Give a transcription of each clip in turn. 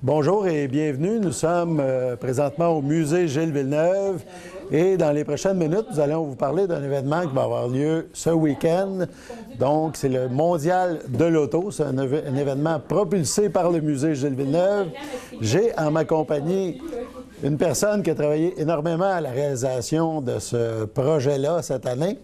Bonjour et bienvenue. Nous sommes présentement au musée Gilles Villeneuve et dans les prochaines minutes, nous allons vous parler d'un événement qui va avoir lieu ce week-end. Donc, c'est le Mondial de l'auto. C'est un événement propulsé par le musée Gilles Villeneuve. J'ai en ma compagnie une personne qui a travaillé énormément à la réalisation de ce projet-là cette année.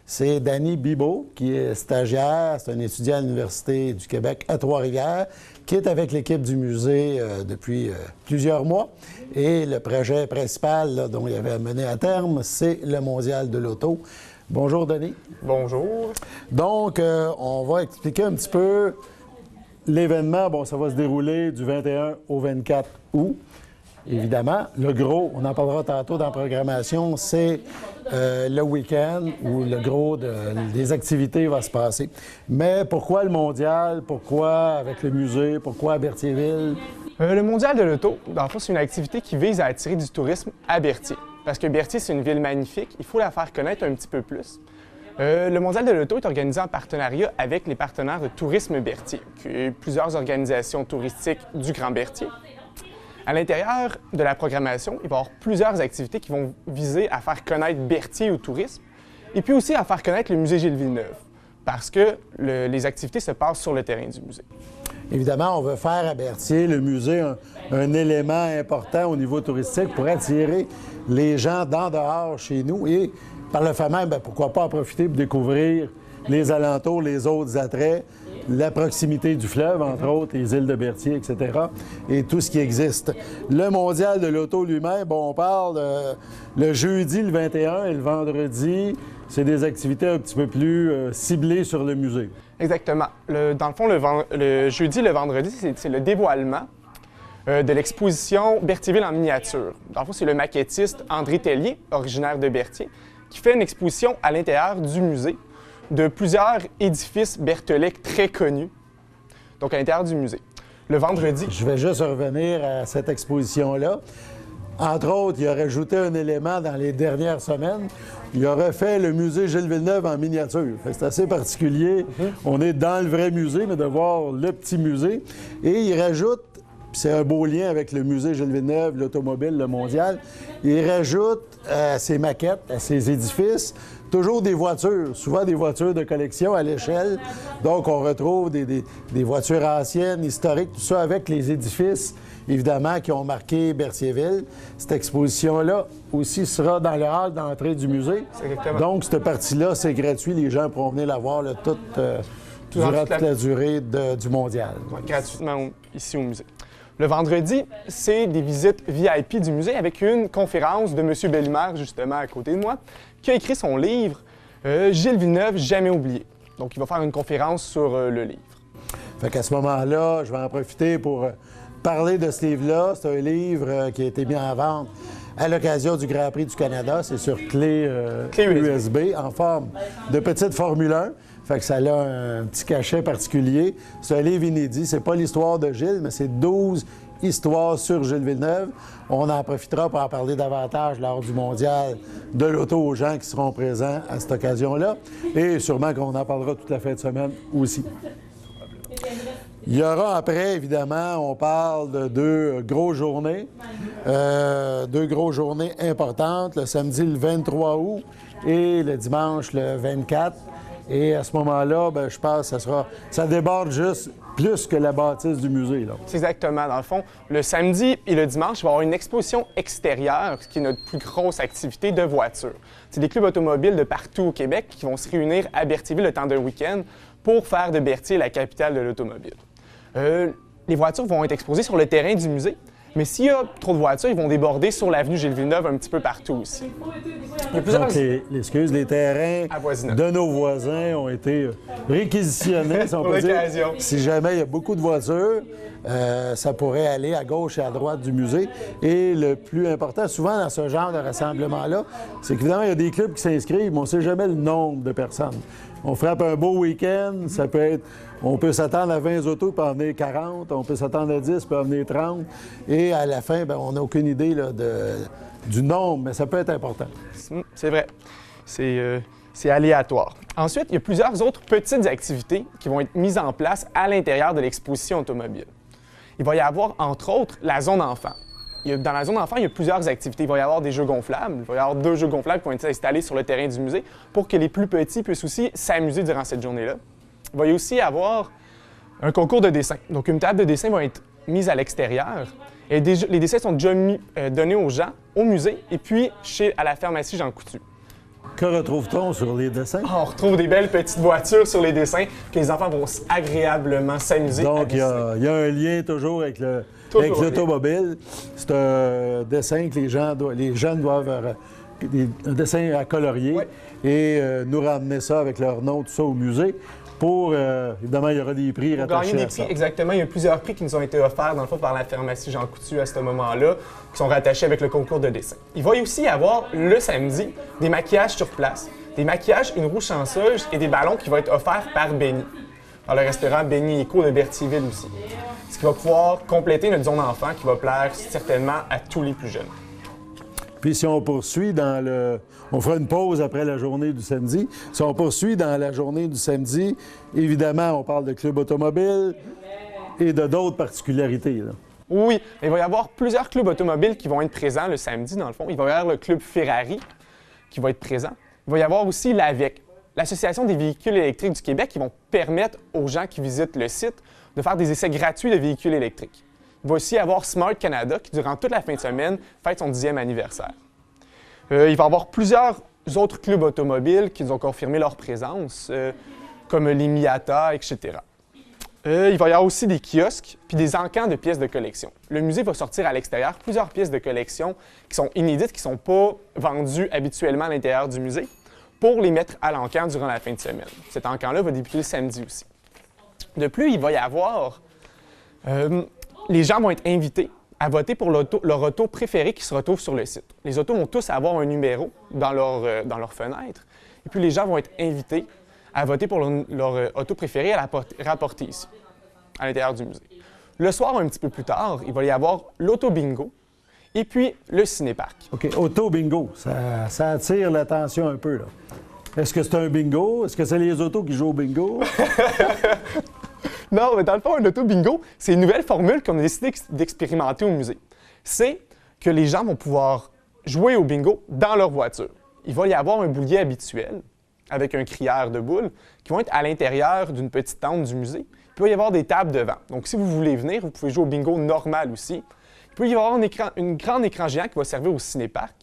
C'est Danny Bibeau, qui est stagiaire, c'est un étudiant à l'Université du Québec à Trois-Rivières, qui est avec l'équipe du musée depuis plusieurs mois. Et le projet principal là, dont il avait mené à terme, c'est le Mondial de l'auto. Bonjour, Danny. Bonjour. Donc, on va expliquer un petit peu l'événement. Bon, ça va se dérouler du 21 au 24 août. Évidemment, le gros, on en parlera tantôt dans la programmation, c'est le week-end où le gros des activités va se passer. Mais pourquoi le mondial? Pourquoi avec le musée? Pourquoi à Berthierville? Le Mondial de l'auto, dans le fond, c'est une activité qui vise à attirer du tourisme à Berthier. Parce que Berthier, c'est une ville magnifique, il faut la faire connaître un petit peu plus. Le Mondial de l'auto est organisé en partenariat avec les partenaires de Tourisme Berthier, qui est plusieurs organisations touristiques du Grand Berthier. À l'intérieur de la programmation, il va y avoir plusieurs activités qui vont viser à faire connaître Berthier au tourisme et puis aussi à faire connaître le musée Gilles Villeneuve, parce que les activités se passent sur le terrain du musée. Évidemment, on veut faire à Berthier, le musée, un élément important au niveau touristique pour attirer les gens d'en dehors chez nous et par le fait même, pourquoi pas en profiter pour découvrir les alentours, les autres attraits, la proximité du fleuve, entre autres, les îles de Berthier, etc., et tout ce qui existe. Le Mondial de l'auto lui-même, bon, on parle le jeudi, le 21 et le vendredi, c'est des activités un petit peu plus ciblées sur le musée. Exactement. Dans le fond, le jeudi et le vendredi, c'est le dévoilement de l'exposition Berthierville en miniature. Dans le fond, c'est le maquettiste André Tellier, originaire de Berthier, qui fait une exposition à l'intérieur du musée de plusieurs édifices bertholais très connus, donc à l'intérieur du musée. Le vendredi... Je vais juste revenir à cette exposition-là. Entre autres, il a rajouté un élément dans les dernières semaines. Il a refait le musée Gilles Villeneuve en miniature. C'est assez particulier. On est dans le vrai musée, mais de voir le petit musée. Et il rajoute, c'est un beau lien avec le musée Gilles Villeneuve, l'automobile, le mondial, il rajoute à ses maquettes, à ses édifices, toujours des voitures, souvent des voitures de collection à l'échelle. Donc, on retrouve des voitures anciennes, historiques, tout ça avec les édifices, évidemment, qui ont marqué Berthierville. Cette exposition-là aussi sera dans le hall d'entrée du musée. Donc, cette partie-là, c'est gratuit. Les gens pourront venir la voir durant toute la durée du mondial. Ouais, gratuitement ici au musée. Le vendredi, c'est des visites VIP du musée avec une conférence de M. Bellemare, justement, à côté de moi, qui a écrit son livre « Gilles Villeneuve, jamais oublié ». Donc, il va faire une conférence sur le livre. Fait qu'à ce moment-là, je vais en profiter pour parler de ce livre-là. C'est un livre qui a été mis en vente à l'occasion du Grand Prix du Canada. C'est sur clé USB en forme de petite Formule 1. Fait que ça a un petit cachet particulier. C'est un livre inédit. C'est pas l'histoire de Gilles, mais c'est 12 histoires sur Gilles Villeneuve. On en profitera pour en parler davantage lors du Mondial de l'auto aux gens qui seront présents à cette occasion-là. Et sûrement qu'on en parlera toute la fin de semaine aussi. Il y aura après, évidemment, on parle de deux grosses journées importantes, le samedi le 23 août et le dimanche le 24. Et à ce moment-là, je pense que ça déborde juste plus que la bâtisse du musée. C'est exactement. Dans le fond, le samedi et le dimanche, il va y avoir une exposition extérieure, qui est notre plus grosse activité de voitures. C'est des clubs automobiles de partout au Québec qui vont se réunir à Berthierville le temps d'un week-end pour faire de Berthier la capitale de l'automobile. Les voitures vont être exposées sur le terrain du musée, mais s'il y a trop de voitures, ils vont déborder sur l'avenue Gilles Villeneuve un petit peu partout aussi. Donc, les terrains de nos voisins ont été réquisitionnés, si on peut dire. Si jamais il y a beaucoup de voitures, ça pourrait aller à gauche et à droite du musée. Et le plus important, souvent dans ce genre de rassemblement-là, c'est qu'évidemment, il y a des clubs qui s'inscrivent, mais on ne sait jamais le nombre de personnes. On frappe un beau week-end, ça peut être... On peut s'attendre à 20 autos, puis en venir 40. On peut s'attendre à 10, puis en venir 30. Et à la fin, on n'a aucune idée là, du nombre, mais ça peut être important. C'est vrai. C'est aléatoire. Ensuite, il y a plusieurs autres petites activités qui vont être mises en place à l'intérieur de l'exposition automobile. il va y avoir, entre autres, la zone enfant. Dans la zone enfant, il y a plusieurs activités. Il va y avoir des jeux gonflables. Il va y avoir 2 jeux gonflables qui vont être installés sur le terrain du musée pour que les plus petits puissent aussi s'amuser durant cette journée-là. Il va y aussi avoir un concours de dessin. Donc, une table de dessin va être mise à l'extérieur. Et les dessins sont déjà donnés aux gens, au musée, et puis à la pharmacie Jean Coutu. Que retrouve-t-on sur les dessins? On retrouve des belles petites voitures sur les dessins que les enfants vont agréablement s'amuser. Donc, il y a un lien toujours avec l'automobile. C'est un dessin que les jeunes doivent... un dessin à colorier et nous ramener ça avec leur nom, tout ça, au musée. Évidemment, il y aura des prix rattachés à ça. Exactement. Il y a plusieurs prix qui nous ont été offerts, dans le fond, par la pharmacie Jean Coutu à ce moment-là, qui sont rattachés avec le concours de dessin. Il va aussi y avoir, le samedi, des maquillages sur place, des maquillages, une roue chanceuse et des ballons qui vont être offerts par Benny, par le restaurant Benny Eco de Berthierville aussi. Ce qui va pouvoir compléter notre zone enfant qui va plaire certainement à tous les plus jeunes. Puis si on poursuit on fera une pause après la journée du samedi. Si on poursuit dans la journée du samedi, évidemment, on parle de club automobile et de d'autres particularités, là. Oui, il va y avoir plusieurs clubs automobiles qui vont être présents le samedi, dans le fond. Il va y avoir le club Ferrari qui va être présent. Il va y avoir aussi l'AVEC, l'Association des véhicules électriques du Québec, qui vont permettre aux gens qui visitent le site de faire des essais gratuits de véhicules électriques. Il va aussi y avoir Smart Canada qui, durant toute la fin de semaine, fête son 10e anniversaire. Il va y avoir plusieurs autres clubs automobiles qui nous ont confirmé leur présence, comme les Miata, etc. Il va y avoir aussi des kiosques puis des encans de pièces de collection. Le musée va sortir à l'extérieur plusieurs pièces de collection qui sont inédites, qui ne sont pas vendues habituellement à l'intérieur du musée, pour les mettre à l'encan durant la fin de semaine. Cet encan-là va débuter le samedi aussi. De plus, il va y avoir... les gens vont être invités à voter pour leur auto préférée qui se retrouve sur le site. Les autos vont tous avoir un numéro dans leur fenêtre. Et puis, les gens vont être invités à voter pour leur auto préférée à la rapporter ici, à l'intérieur du musée. Le soir, un petit peu plus tard, il va y avoir l'auto-bingo et puis le cinéparc. OK. Auto-bingo, ça attire l'attention un peu, là. Est-ce que c'est un bingo? Est-ce que c'est les autos qui jouent au bingo? Non, mais dans le fond, un auto-bingo, c'est une nouvelle formule qu'on a décidé d'expérimenter au musée. C'est que les gens vont pouvoir jouer au bingo dans leur voiture. Il va y avoir un boulier habituel avec un crieur de boules qui vont être à l'intérieur d'une petite tente du musée. Il peut y avoir des tables devant. Donc, si vous voulez venir, vous pouvez jouer au bingo normal aussi. Il peut y avoir un grand écran géant qui va servir au cinéparc.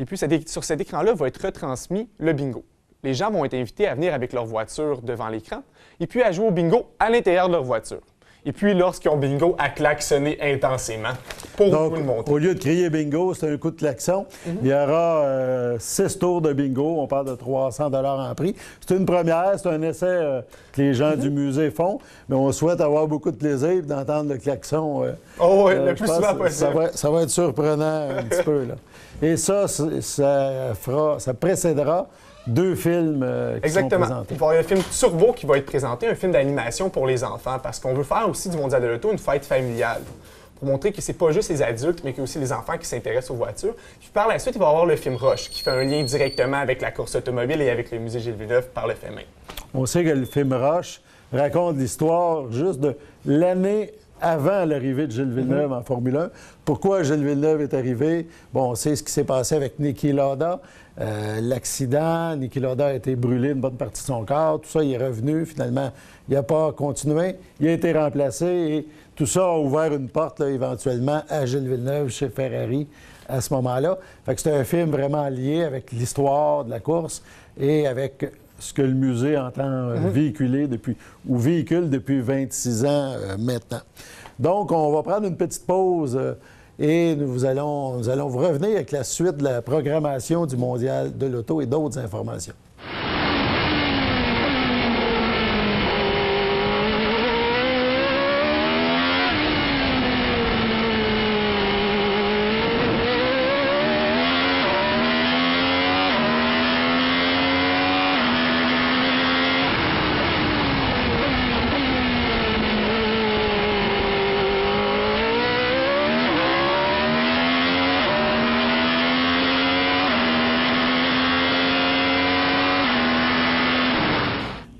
Et puis, sur cet écran-là va être retransmis le bingo. Les gens vont être invités à venir avec leur voiture devant l'écran et puis à jouer au bingo à l'intérieur de leur voiture. Et puis, lorsqu'ils ont bingo, à klaxonner intensément pour Donc, vous le montrer. au lieu de crier bingo, c'est un coup de klaxon. Il y aura 6 tours de bingo. On parle de 300 $ en prix. C'est une première, c'est un essai que les gens du musée font. Mais on souhaite avoir beaucoup de plaisir et d'entendre le klaxon. Oh oui, le plus souvent possible. Ça va être surprenant un petit peu, là. Et ça précédera 2 films qui sont présentés. Il va y avoir un film Turbo qui va être présenté, un film d'animation pour les enfants, parce qu'on veut faire aussi du Mondial de l'Auto une fête familiale, pour montrer que c'est pas juste les adultes, mais qu'il y a aussi les enfants qui s'intéressent aux voitures. Puis par la suite, il va y avoir le film Rush, qui fait un lien directement avec la course automobile et avec le musée Gilles Villeneuve par le fait même. On sait que le film Rush raconte l'histoire juste de l'année avant l'arrivée de Gilles Villeneuve en Formule 1. Pourquoi Gilles Villeneuve est arrivé? Bon, on sait ce qui s'est passé avec Niki Lauda. L'accident, Niki Lauda a été brûlé une bonne partie de son corps. Tout ça, il est revenu. Finalement, il n'a pas continué. Il a été remplacé et tout ça a ouvert une porte, là, éventuellement, à Gilles Villeneuve chez Ferrari à ce moment-là. Fait que c'est un film vraiment lié avec l'histoire de la course et avec ce que le musée entend véhiculer véhicule depuis 26 ans maintenant. Donc, on va prendre une petite pause et nous allons vous revenir avec la suite de la programmation du Mondial de l'Auto et d'autres informations.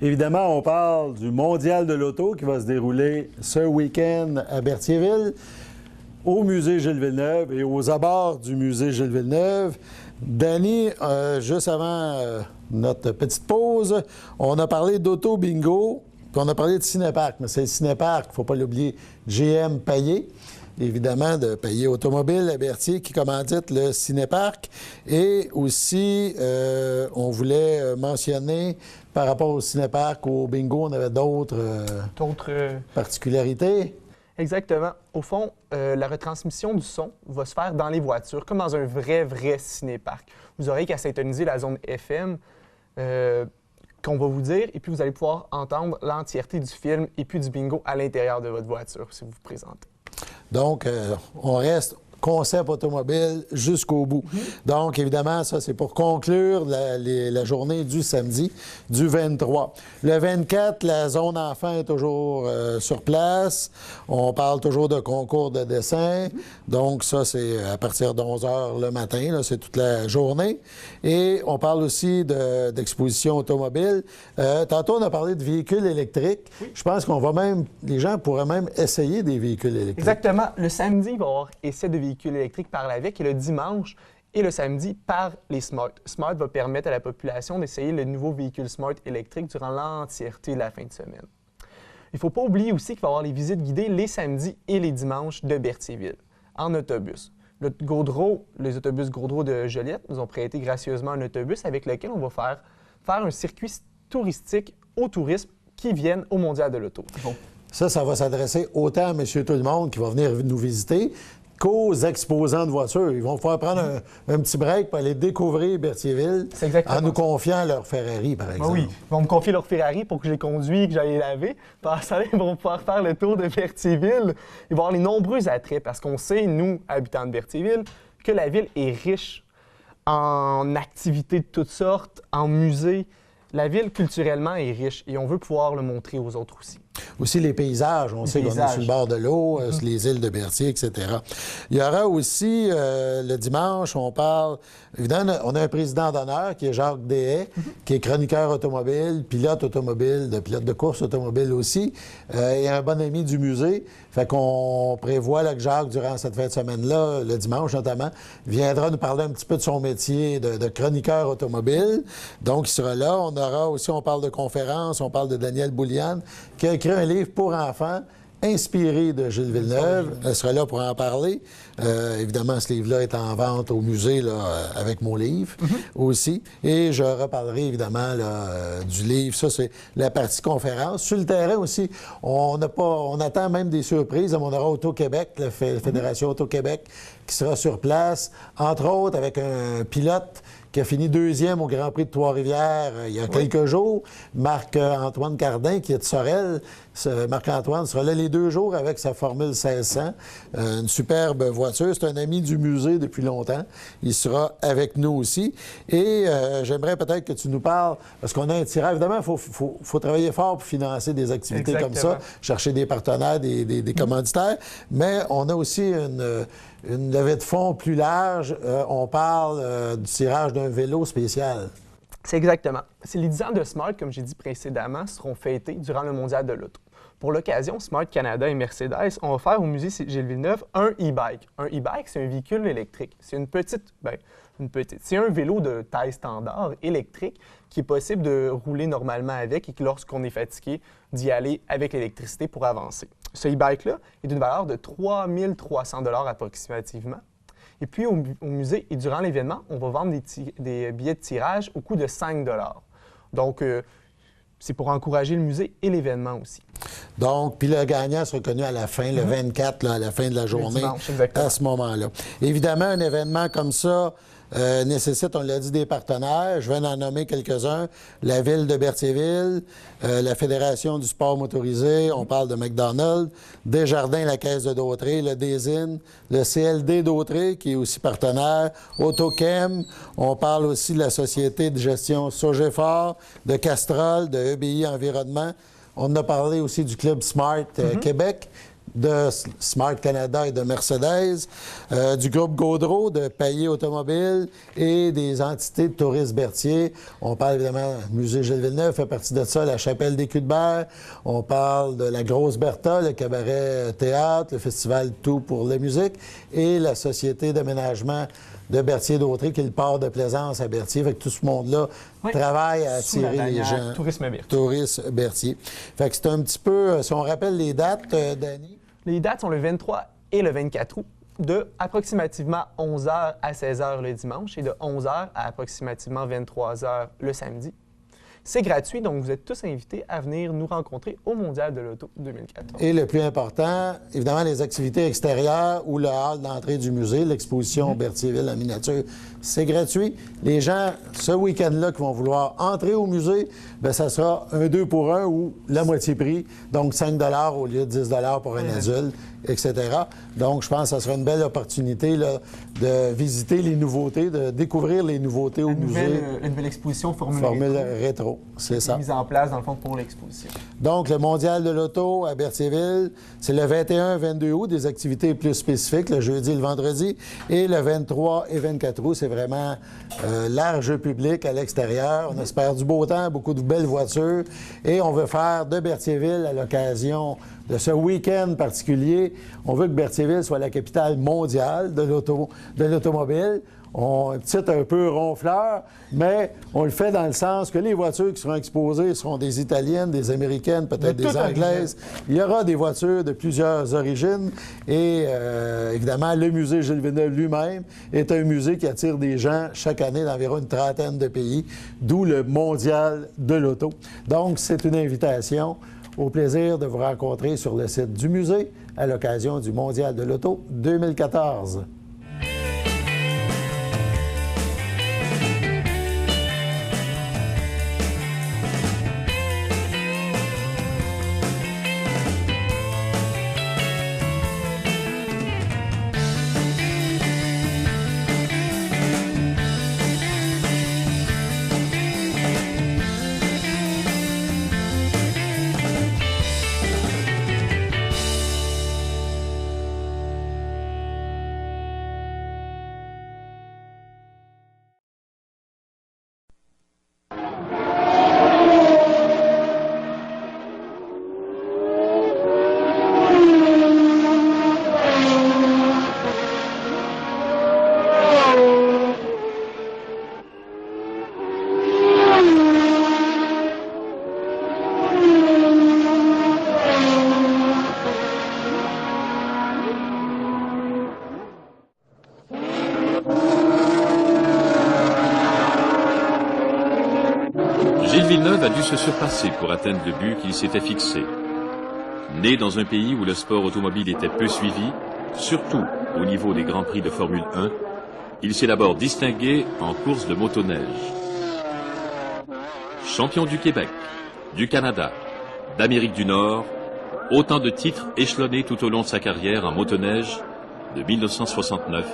Évidemment, on parle du Mondial de l'Auto qui va se dérouler ce week-end à Berthierville, au musée Gilles Villeneuve et aux abords du musée Gilles Villeneuve. Danny, juste avant notre petite pause, on a parlé d'Auto Bingo, puis on a parlé de Cinéparc, mais c'est le Cinéparc, il ne faut pas l'oublier, GM Payet, évidemment, de Payet Automobile à Berthier qui commandite le Cinéparc. Et aussi, on voulait mentionner, par rapport au Cinéparc, au bingo, on avait d'autres particularités. Exactement. Au fond, la retransmission du son va se faire dans les voitures, comme dans un vrai cinéparc. Vous n'aurez qu'à syntoniser la zone FM qu'on va vous dire, et puis vous allez pouvoir entendre l'entièreté du film et puis du bingo à l'intérieur de votre voiture, si vous vous présentez. Donc, on reste concept automobile jusqu'au bout. Donc, évidemment, ça, c'est pour conclure la journée du samedi, du 23. Le 24, la zone enfant est toujours sur place. On parle toujours de concours de dessin. Donc, ça, c'est à partir de 11 h le matin. Là, c'est toute la journée. Et on parle aussi d'exposition automobile. Tantôt, on a parlé de véhicules électriques. Oui. Je pense qu'on va même... Les gens pourraient même essayer des véhicules électriques. Exactement. Le samedi, il va y avoir essai de véhicules électriques par la VEC et le dimanche et le samedi par les Smart. Smart va permettre à la population d'essayer le nouveau véhicule Smart électrique durant l'entièreté de la fin de semaine. Il ne faut pas oublier aussi qu'il va y avoir les visites guidées les samedis et les dimanches de Berthierville, en autobus. Les autobus Gaudreau de Joliette nous ont prêté gracieusement un autobus avec lequel on va faire un circuit touristique aux touristes qui viennent au Mondial de l'Auto. Bon. Ça va s'adresser autant à monsieur tout le monde qui va venir nous visiter qu'aux exposants de voitures. Ils vont pouvoir prendre un petit break pour aller découvrir Berthierville en nous confiant leur Ferrari, par exemple. Oui, ils vont me confier leur Ferrari pour que je les conduise, que j'aille les laver. Par ça, ils vont pouvoir faire le tour de Berthierville. Ils vont avoir les nombreux attraits parce qu'on sait, nous, habitants de Berthierville, que la ville est riche en activités de toutes sortes, en musées. La ville, culturellement, est riche et on veut pouvoir le montrer aux autres aussi. Aussi les paysages. On sait qu'on est sur le bord de l'eau, les îles de Berthier, etc. Il y aura aussi, le dimanche, on parle... Évidemment, on a un président d'honneur qui est Jacques Deshaies, qui est chroniqueur automobile, pilote de course automobile aussi, et un bon ami du musée. Fait qu'on prévoit là, que Jacques, durant cette fin de semaine-là, le dimanche notamment, viendra nous parler un petit peu de son métier de chroniqueur automobile. Donc, il sera là. On aura aussi, on parle de conférences, on parle de Daniel Bouliane, qui a écrit un livre pour enfants inspiré de Gilles Villeneuve. Elle sera là pour en parler. Évidemment, ce livre-là est en vente au musée là, avec mon livre aussi. Et je reparlerai évidemment là, du livre. Ça, c'est la partie conférence. Sur le terrain aussi, on attend même des surprises. On aura Auto-Québec, la Fédération Auto-Québec, qui sera sur place, entre autres avec un pilote qui a fini deuxième au Grand Prix de Trois-Rivières il y a quelques jours, Marc-Antoine Cardin, qui est de Sorel. Marc-Antoine sera là les 2 jours avec sa Formule 1600. Une superbe voiture. C'est un ami du musée depuis longtemps. Il sera avec nous aussi. Et j'aimerais peut-être que tu nous parles, parce qu'on a un tirage. Évidemment, il faut travailler fort pour financer des activités comme ça, chercher des partenaires, des commanditaires, mais on a aussi une levée de fonds plus large. On parle du tirage d'un vélo spécial. C'est exactement. Les 10 ans de Smart, comme j'ai dit précédemment, seront fêtés durant le Mondial de l'Auto. Pour l'occasion, Smart Canada et Mercedes ont offert au musée Gilles Villeneuve un e-bike. Un e-bike, c'est un véhicule électrique. C'est c'est un vélo de taille standard électrique qui est possible de rouler normalement avec et que lorsqu'on est fatigué, d'y aller avec l'électricité pour avancer. Ce e-bike-là est d'une valeur de 3 300 $ approximativement. Et puis, au musée et durant l'événement, on va vendre des billets de tirage au coût de 5 $. Donc, c'est pour encourager le musée et l'événement aussi. Donc, puis le gagnant sera connu à la fin, le 24, là, à la fin de la journée, à ce moment-là. Évidemment, un événement comme ça nécessite, on l'a dit, des partenaires. Je vais en nommer quelques-uns. La Ville de Berthierville, la Fédération du sport motorisé, on parle de McDonald's, Desjardins, la Caisse de Dautré, le DESIN, le CLD Dautré, qui est aussi partenaire, Autochem, on parle aussi de la Société de gestion Sogefort, de Castrol, de EBI Environnement. On a parlé aussi du Club Smart Québec, de Smart Canada et de Mercedes, du groupe Gaudreau, de Payet Automobile et des entités de Tourisme Berthier. On parle évidemment du musée Gilles Villeneuve, fait partie de ça, la chapelle des Culs-de-Berre. On parle de la Grosse Bertha, le cabaret théâtre, le festival Tout pour la musique et la société d'aménagement de Berthier-Dautré, qui est le port de plaisance à Berthier. Fait que tout ce monde-là travaille à attirer les gens. Tourisme Berthier. Tourisme Berthier. Fait que c'est un petit peu, si on rappelle les dates, Danny. Les dates sont le 23 et le 24 août, de approximativement 11h à 16h le dimanche et de 11h à approximativement 23h le samedi. C'est gratuit, donc vous êtes tous invités à venir nous rencontrer au Mondial de l'Auto 2014. Et le plus important, évidemment, les activités extérieures ou le hall d'entrée du musée, l'exposition Berthierville en miniature, c'est gratuit. Les gens, ce week-end-là, qui vont vouloir entrer au musée, bien, ça sera un 2 pour 1 ou la moitié prix, donc 5 $ au lieu de 10 $ pour un adulte, etc. Donc, je pense que ça sera une belle opportunité là, de visiter les nouveautés, de découvrir les nouveautés au musée. Une nouvelle exposition Formule rétro, c'est ça. Mise en place, dans le fond, pour l'exposition. Donc, le Mondial de l'Auto à Berthierville, c'est le 21-22 août, des activités plus spécifiques, le jeudi et le vendredi. Et le 23 et 24 août, c'est vraiment large public à l'extérieur. On espère du beau temps, beaucoup de belles voitures. Et on veut faire de Berthierville, à l'occasion de ce week-end particulier, on veut que Berthierville soit la capitale mondiale de l'automobile. On est peut-être un peu ronfleur, mais on le fait dans le sens que les voitures qui seront exposées seront des Italiennes, des Américaines, peut-être des Anglaises. Il y aura des voitures de plusieurs origines et évidemment, le musée Gilles Villeneuve lui-même est un musée qui attire des gens chaque année d'environ une trentaine de pays, d'où le Mondial de l'Auto. Donc, c'est une invitation. Au plaisir de vous rencontrer sur le site du musée à l'occasion du Mondial de l'Auto 2014. Gilles Villeneuve a dû se surpasser pour atteindre le but qu'il s'était fixé. Né dans un pays où le sport automobile était peu suivi, surtout au niveau des Grands Prix de Formule 1, il s'est d'abord distingué en course de motoneige. Champion du Québec, du Canada, d'Amérique du Nord, autant de titres échelonnés tout au long de sa carrière en motoneige de 1969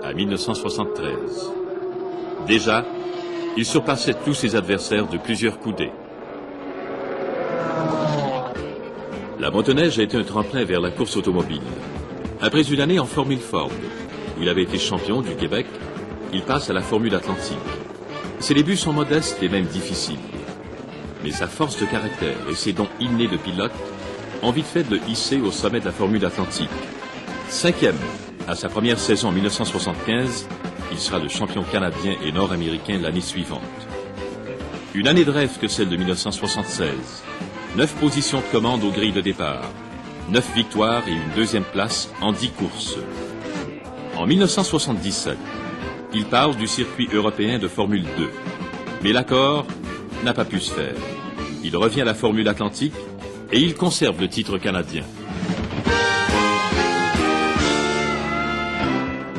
à 1973. Déjà, il surpassait tous ses adversaires de plusieurs coudées. La motoneige a été un tremplin vers la course automobile. Après une année en Formule Ford, où il avait été champion du Québec, il passe à la Formule Atlantique. Ses débuts sont modestes et même difficiles. Mais sa force de caractère et ses dons innés de pilote ont vite fait de le hisser au sommet de la Formule Atlantique. 5e à sa première saison en 1975, il sera le champion canadien et nord-américain l'année suivante. Une année de rêve que celle de 1976. 9 positions de commande aux grilles de départ. 9 victoires et une deuxième place en 10 courses. En 1977, il passe du circuit européen de Formule 2. Mais l'accord n'a pas pu se faire. Il revient à la Formule Atlantique et il conserve le titre canadien.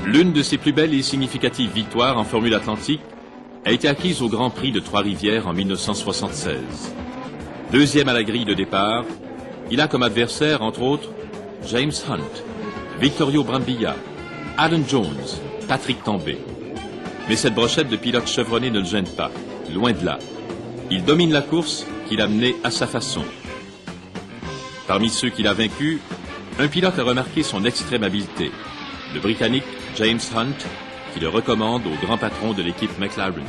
L'une de ses plus belles et significatives victoires en Formule Atlantique a été acquise au Grand Prix de Trois-Rivières en 1976. Deuxième à la grille de départ, il a comme adversaire, entre autres, James Hunt, Vittorio Brambilla, Alan Jones, Patrick Tambay. Mais cette brochette de pilotes chevronnés ne le gêne pas, loin de là. Il domine la course qu'il a menée à sa façon. Parmi ceux qu'il a vaincus, un pilote a remarqué son extrême habileté, le Britannique James Hunt, qui le recommande au grand patron de l'équipe McLaren.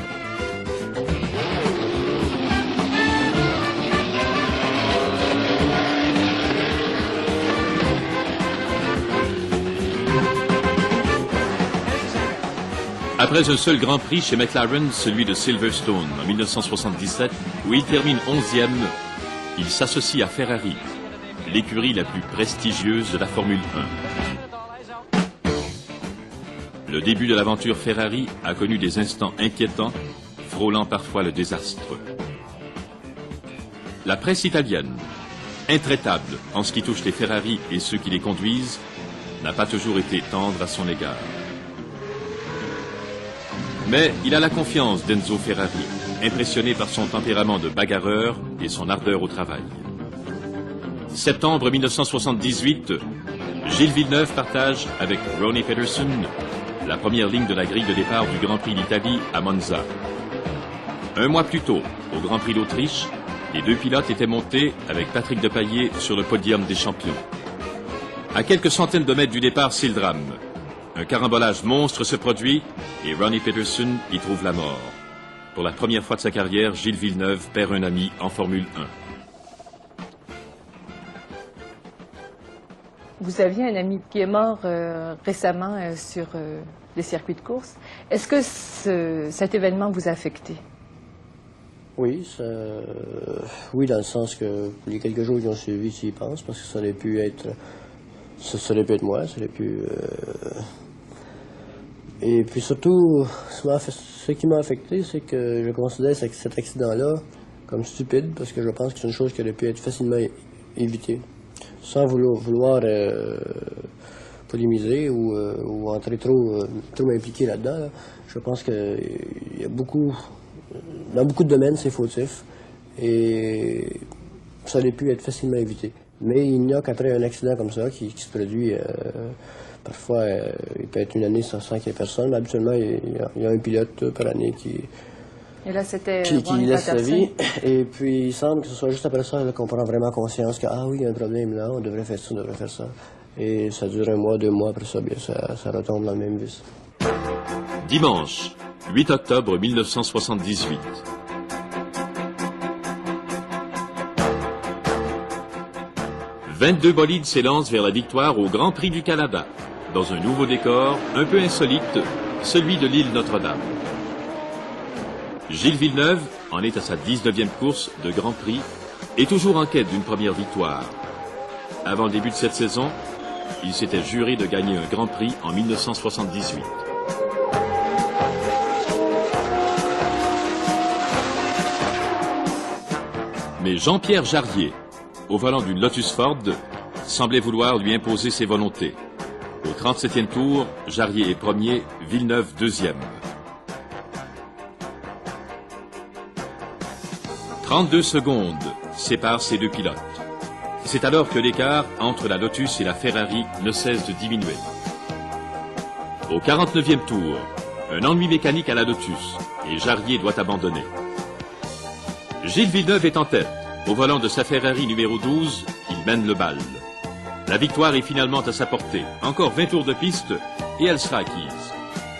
Après un seul Grand Prix chez McLaren, celui de Silverstone en 1977, où il termine 11e, il s'associe à Ferrari, l'écurie la plus prestigieuse de la Formule 1. Le début de l'aventure Ferrari a connu des instants inquiétants, frôlant parfois le désastre. La presse italienne, intraitable en ce qui touche les Ferrari et ceux qui les conduisent, n'a pas toujours été tendre à son égard. Mais il a la confiance d'Enzo Ferrari, impressionné par son tempérament de bagarreur et son ardeur au travail. Septembre 1978, Gilles Villeneuve partage avec Ronnie Peterson la première ligne de la grille de départ du Grand Prix d'Italie à Monza. Un mois plus tôt, au Grand Prix d'Autriche, les deux pilotes étaient montés avec Patrick Depailler sur le podium des champions. À quelques centaines de mètres du départ, c'est le drame. Un carambolage monstre se produit et Ronnie Peterson y trouve la mort. Pour la première fois de sa carrière, Gilles Villeneuve perd un ami en Formule 1. Vous aviez un ami qui est mort récemment sur les circuits de course. Est-ce que cet événement vous a affecté? Oui, oui, dans le sens que les quelques jours qui ont suivi, j'y pense, parce que ça aurait pu être moi, ça aurait pu... Et puis surtout, ce qui m'a affecté, c'est que je considère cet accident-là comme stupide, parce que je pense que c'est une chose qui aurait pu être facilement évitée, sans vouloir polémiser ou entrer trop m'impliquer là-dedans. Là. Je pense qu'il y a dans beaucoup de domaines, c'est fautif, et ça aurait pu être facilement évité. Mais il n'y a qu'après un accident comme ça qui se produit... Parfois, il peut être une année sans qu'il y ait personne. Mais habituellement, il y a un pilote par année qui laisse sa vie. Et puis, il semble que ce soit juste après ça qu'on prend vraiment conscience que, ah oui, il y a un problème là, on devrait faire ça, on devrait faire ça. Et ça dure 1 mois, 2 mois, après ça, bien, ça retombe dans le même vice. Dimanche, 8 octobre 1978. « 22 bolides s'élancent vers la victoire au Grand Prix du Canada, dans un nouveau décor un peu insolite, celui de l'île Notre-Dame. Gilles Villeneuve en est à sa 19e course de Grand Prix et toujours en quête d'une première victoire. Avant le début de cette saison, il s'était juré de gagner un Grand Prix en 1978. Mais Jean-Pierre Jarier, au volant d'une Lotus Ford, semblait vouloir lui imposer ses volontés. Au 37e tour, Jarier est premier, Villeneuve deuxième. 32 secondes séparent ces deux pilotes. C'est alors que l'écart entre la Lotus et la Ferrari ne cesse de diminuer. Au 49e tour, un ennui mécanique à la Lotus et Jarier doit abandonner. Gilles Villeneuve est en tête. Au volant de sa Ferrari numéro 12, il mène le bal. La victoire est finalement à sa portée. Encore 20 tours de piste et elle sera acquise.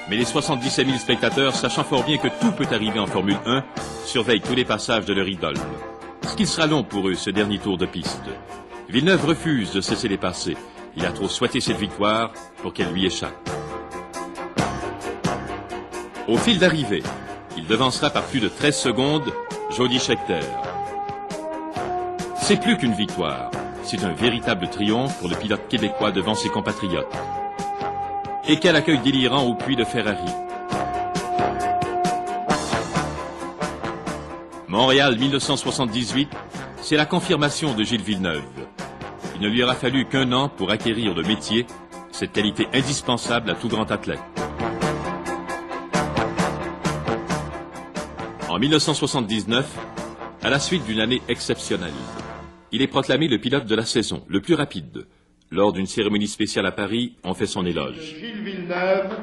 Mais les 77 000 spectateurs, sachant fort bien que tout peut arriver en Formule 1, surveillent tous les passages de leur idole. Ce qu'il sera long pour eux, ce dernier tour de piste. Villeneuve refuse de cesser les passés. Il a trop souhaité cette victoire pour qu'elle lui échappe. Au fil d'arrivée, il devancera par plus de 13 secondes Jody Scheckter. C'est plus qu'une victoire, c'est un véritable triomphe pour le pilote québécois devant ses compatriotes. Et quel accueil délirant au puits de Ferrari. Montréal 1978, c'est la confirmation de Gilles Villeneuve. Il ne lui aura fallu qu'1 an pour acquérir le métier, cette qualité indispensable à tout grand athlète. En 1979, à la suite d'une année exceptionnelle, il est proclamé le pilote de la saison, le plus rapide. Lors d'une cérémonie spéciale à Paris, on fait son éloge. Gilles Villeneuve.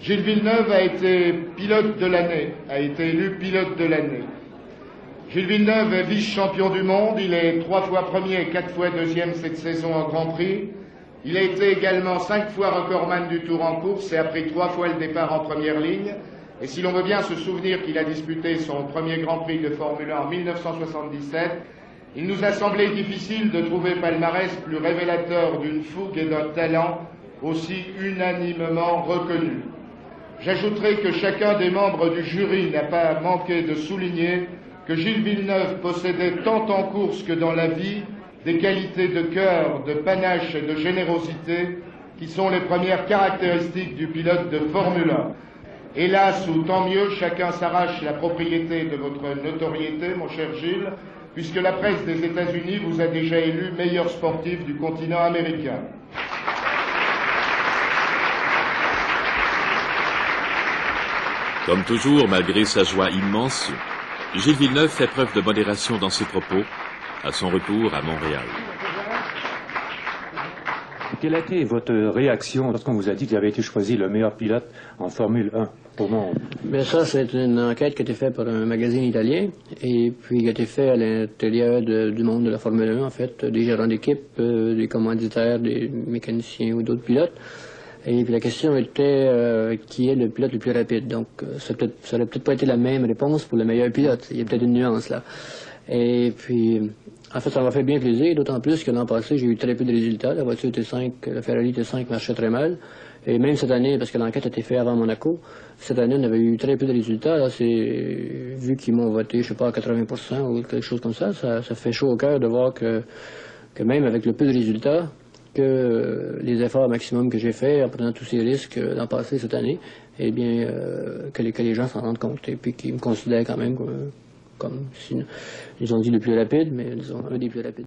Gilles Villeneuve a été pilote de l'année, a été élu pilote de l'année. Gilles Villeneuve est vice-champion du monde, il est 3 fois premier et 4 fois deuxième cette saison en Grand Prix. Il a été également 5 fois recordman du Tour en course et a pris 3 fois le départ en première ligne. Et si l'on veut bien se souvenir qu'il a disputé son premier Grand Prix de Formule 1 en 1977, il nous a semblé difficile de trouver palmarès plus révélateur d'une fougue et d'un talent aussi unanimement reconnus. J'ajouterai que chacun des membres du jury n'a pas manqué de souligner que Gilles Villeneuve possédait tant en course que dans la vie des qualités de cœur, de panache et de générosité qui sont les premières caractéristiques du pilote de Formule 1. Hélas, ou tant mieux, chacun s'arrache la propriété de votre notoriété, mon cher Gilles, puisque la presse des États-Unis vous a déjà élu meilleur sportif du continent américain. Comme toujours, malgré sa joie immense, Gilles Villeneuve fait preuve de modération dans ses propos à son retour à Montréal. Quelle a été votre réaction lorsqu'on vous a dit que vous avez été choisi le meilleur pilote en Formule 1 au monde? Bien ça, c'est une enquête qui a été faite par un magazine italien et puis qui a été faite à l'intérieur du monde de la Formule 1, en fait, des gérants d'équipe, des commanditaires, des mécaniciens ou d'autres pilotes. Et puis la question était qui est le pilote le plus rapide. Donc ça n'aurait peut-être pas été la même réponse pour le meilleur pilote. Il y a peut-être une nuance là. Et puis en fait ça m'a fait bien plaisir, d'autant plus que l'an passé j'ai eu très peu de résultats. La voiture était 5, la Ferrari T5 marchait très mal. Et même cette année, parce que l'enquête a été faite avant Monaco, cette année on avait eu très peu de résultats. Là, vu qu'ils m'ont voté, je sais pas, à 80% ou quelque chose comme ça, ça fait chaud au cœur de voir que même avec le peu de résultats, que les efforts maximum que j'ai faits en prenant tous ces risques d'en passer cette année, eh bien, que les gens s'en rendent compte et puis qu'ils me considèrent quand même comme si ils ont dit le plus rapide, mais disons un des plus rapides.